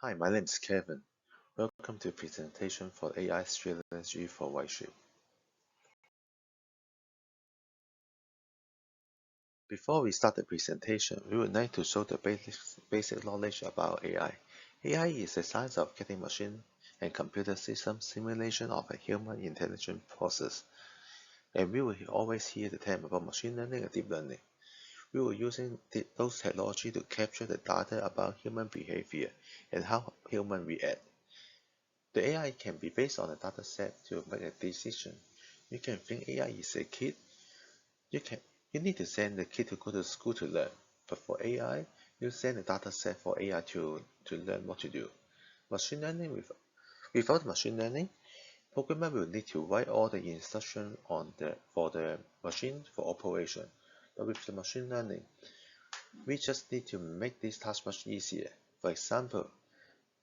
Hi, my name is Kevin. Welcome to presentation for AI strategy for Whiteshift. Before we start the presentation, we would like to show the basic knowledge about AI. AI is the science of getting machine and computer system simulation of a human intelligent process. And we will always hear the term about machine learning and deep learning. We will using those technology to capture the data about human behavior and how humans react. The AI can be based on a data set to make a decision. You can think AI is a kid. You can you need to send the kid to go to school to learn. But for AI, you send a data set for AI to learn what to do. Machine learning without machine learning, programmer will need to write all the instructions for the machine for operation. But with the machine learning, we just need to make this task much easier. For example,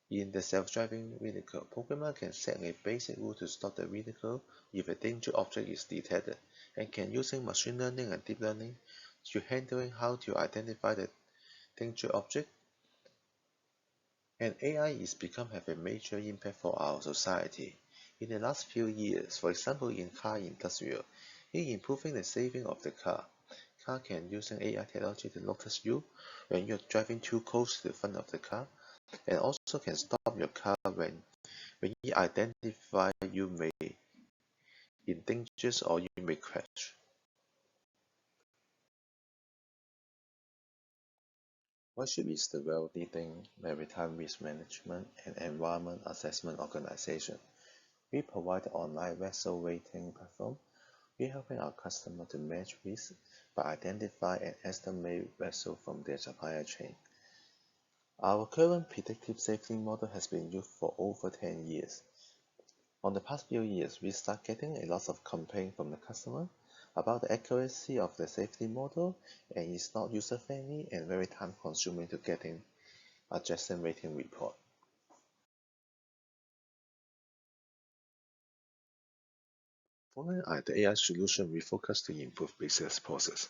in the self-driving vehicle, programmer can set a basic rule to stop the vehicle if a danger object is detected, and can using machine learning and deep learning to handling how to identify the danger object. And AI is become have a major impact for our society. In the last few years, for example in car industry, in improving the saving of the car. Car can using AI technology to notice you when you're driving too close to the front of the car, and also can stop your car when you identify you may in dangers or you may crash. WISE is the world-leading maritime risk management and environment assessment organization. We provide an online vessel rating platform. We helping our customer to manage risk by identify and estimate vessel from their supplier chain. Our current predictive safety model has been used for over 10 years. On the past few years, we start getting a lot of complaints from the customer about the accuracy of the safety model, and it's not user-friendly and very time-consuming to getting a Jackson rating report. Following the AI solution, we focus to improve business process.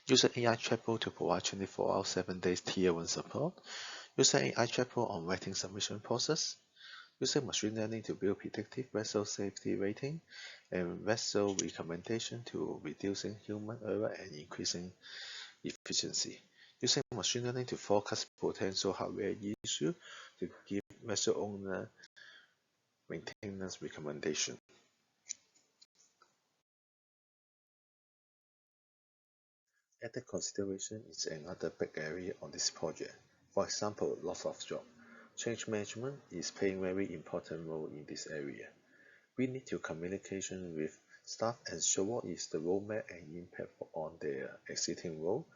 Use AI chatbot to provide 24 hours 7 days Tier 1 support. Use AI chatbot on writing submission process. Using machine learning to build predictive vessel safety rating and vessel recommendation to reducing human error and increasing efficiency. Using machine learning to forecast potential hardware issue to give vessel owner maintenance recommendation. Ethical consideration is another big area on this project. For example, loss of job. Change management is playing very important role in this area. We need to communication with staff and show what is the roadmap and impact on their existing role,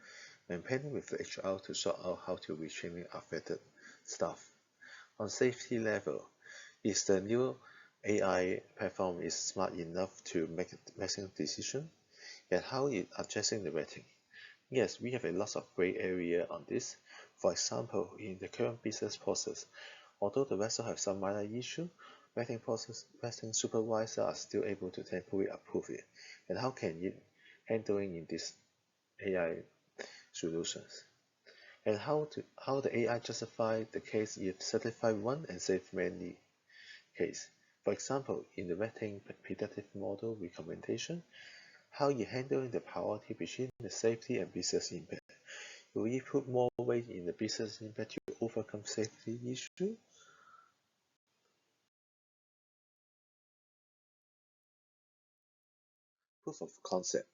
and planning with the HR to sort out how to retraining affected staff. On safety level, is the new AI platform is smart enough to make a decision, and how it adjusting the rating. Yes, we have a lot of gray area on this. For example, in the current business process, although the vessel have some minor issue, vetting supervisor are still able to temporarily approve it. And how can it handling in this AI solutions? And how the AI justify the case if certify one and save many case. For example, in the vetting predictive model recommendation, how you handling the priority between the safety and business impact. Will you put more weight in the business impact to overcome safety issue? Proof of concept.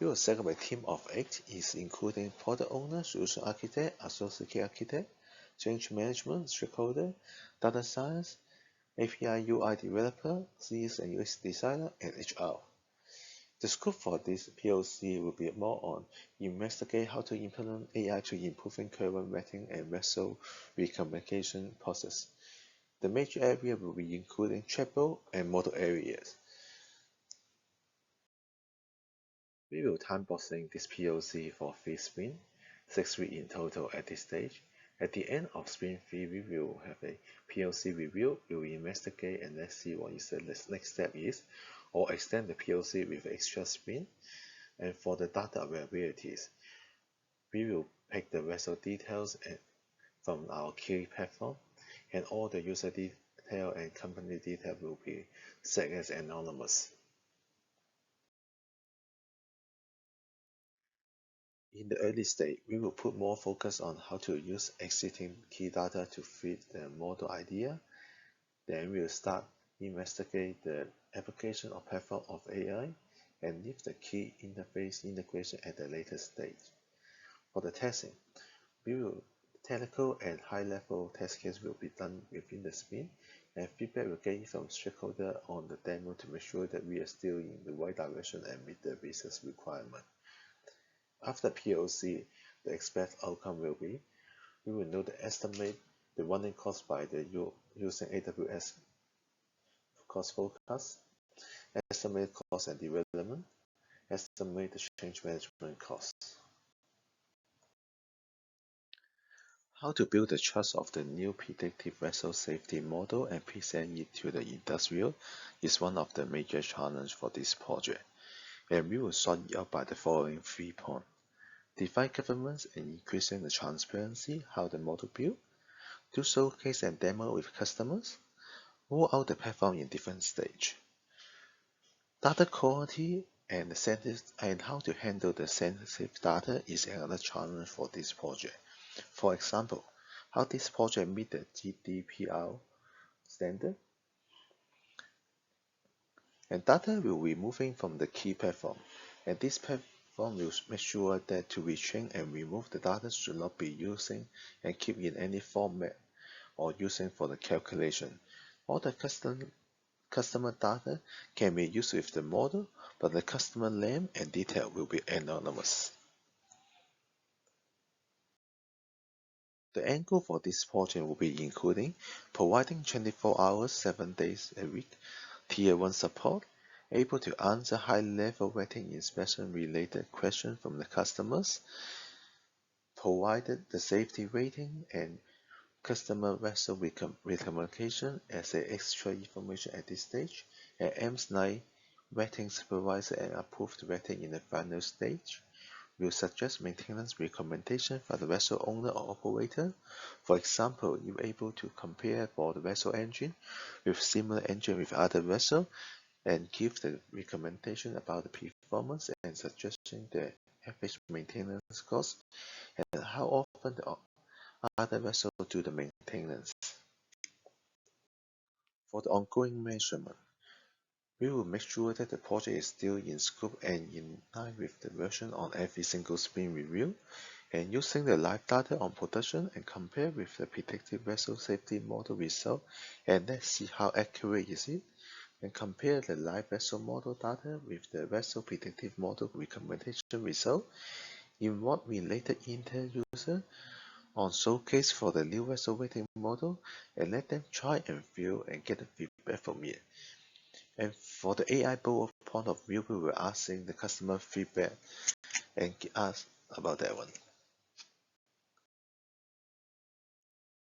We will set up a team of 8, is including product owner, solution architect, associate architect, change management, stakeholder, data science, API UI developer, CS and UX designer, and HR. The scope for this POC will be more on investigate how to implement AI to improving current vetting and vessel recommunication process. The major area will be including chatbot and model areas. We will time boxing this POC for 3 sprints, 6 weeks in total at this stage. At the end of sprint 3, we will have a POC review. We will investigate and let's see what is the next step is, or extend the POC with extra sprint. And for the data availabilities, we will pick the vessel details from our key platform and all the user detail and company detail will be set as anonymous. In the early stage, we will put more focus on how to use existing key data to fit the model idea. Then we will start investigate the application or platform of AI and leave the key interface integration at the later stage. For the testing, we will technical and high-level test case will be done within the sprint, and feedback will get from stakeholder on the demo to make sure that we are still in the right direction and meet the business requirement. After POC, the expected outcome will be we will know the estimate the running cost by the using AWS cost forecast, estimate cost and development, estimate the change management costs. How to build the trust of the new predictive vessel safety model and present it to the industrial is one of the major challenges for this project, and we will sort it out by the following 3 points. Define governance and increasing the transparency how the model built, do showcase and demo with customers, roll out the platform in different stages. Data quality and how to handle the sensitive data is another challenge for this project. For example, how this project meet the GDPR standard, and data will be moving from the key platform, and this platform will make sure that to retrain and remove the data should not be using and keep in any format or using for the calculation. All the customer data can be used with the model, but the customer name and detail will be anonymous. The end goal for this project will be including providing 24 hours, 7 days a week, Tier 1 support, able to answer high-level vetting inspection related questions from the customers, provided the safety rating and customer vessel recommendations as an extra information at this stage, and AMS9 vetting supervisor and approved vetting in the final stage. Will suggest maintenance recommendation for the vessel owner or operator. For example, you're able to compare for the vessel engine with similar engine with other vessel and give the recommendation about the performance and suggesting the average maintenance cost and how often the other vessel do the maintenance. For the ongoing measurement, we will make sure that the project is still in scope and in line with the version on every single sprint review, and using the live data on production and compare with the predictive vessel safety model result, and let's see how accurate is it, and compare the live vessel model data with the vessel predictive model recommendation result, involve related intel user on showcase for the new vessel rating model, and let them try and feel and get the feedback from it. And for the AI board point of view, we were asking the customer feedback and ask about that one.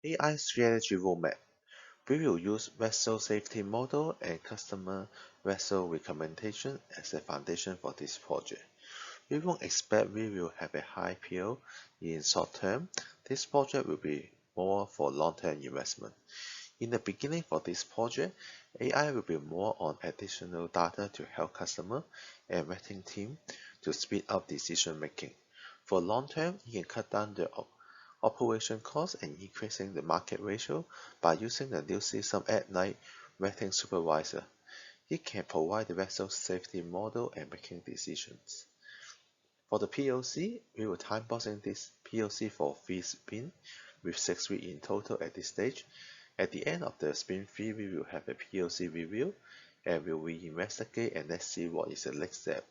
AI strategy roadmap. We will use vessel safety model and customer vessel recommendation as a foundation for this project. We won't expect we will have a high PO in short term. This project will be more for long-term investment. In the beginning for this project, AI will be more on additional data to help customer and vetting team to speed up decision making. For long term, it can cut down the operation cost and increasing the market ratio by using the new system at night vetting supervisor. It can provide the vessel safety model and making decisions. For the POC, we will time boxing this POC for 3 spin with 6 weeks in total at this stage. At the end of the spin 3, we will have a POC review and we will investigate and let's see what is the next step.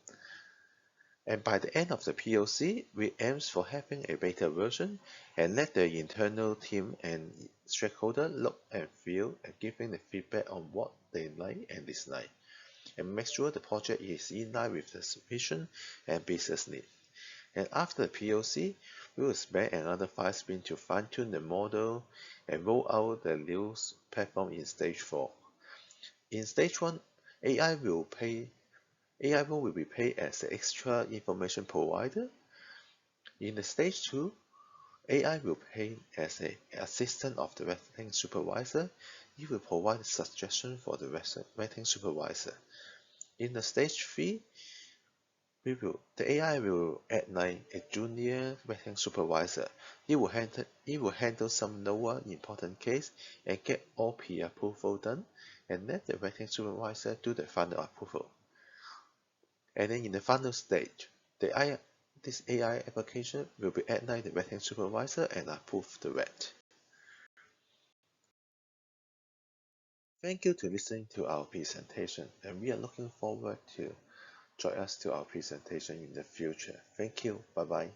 And by the end of the POC, we aim for having a beta version and let the internal team and stakeholder look and feel and giving the feedback on what they like and dislike, and make sure the project is in line with the vision and business need. And after the POC, we will spend another 5 spins to fine-tune the model and roll out the new platform in stage 4. In stage 1, AI will be paid as the extra information provider. In the stage 2, AI will play as an assistant of the vetting supervisor. It will provide suggestions for the vetting supervisor. In the stage 3, the AI will act like a junior vetting supervisor. It will handle some lower important case and get all pre-approval done, and let the vetting supervisor do the final approval. And then in the final stage, this AI application will be act like the vetting supervisor and approve the vet. Thank you to listening to our presentation, and we are looking forward to join us to our presentation in the future. Thank you. Bye bye.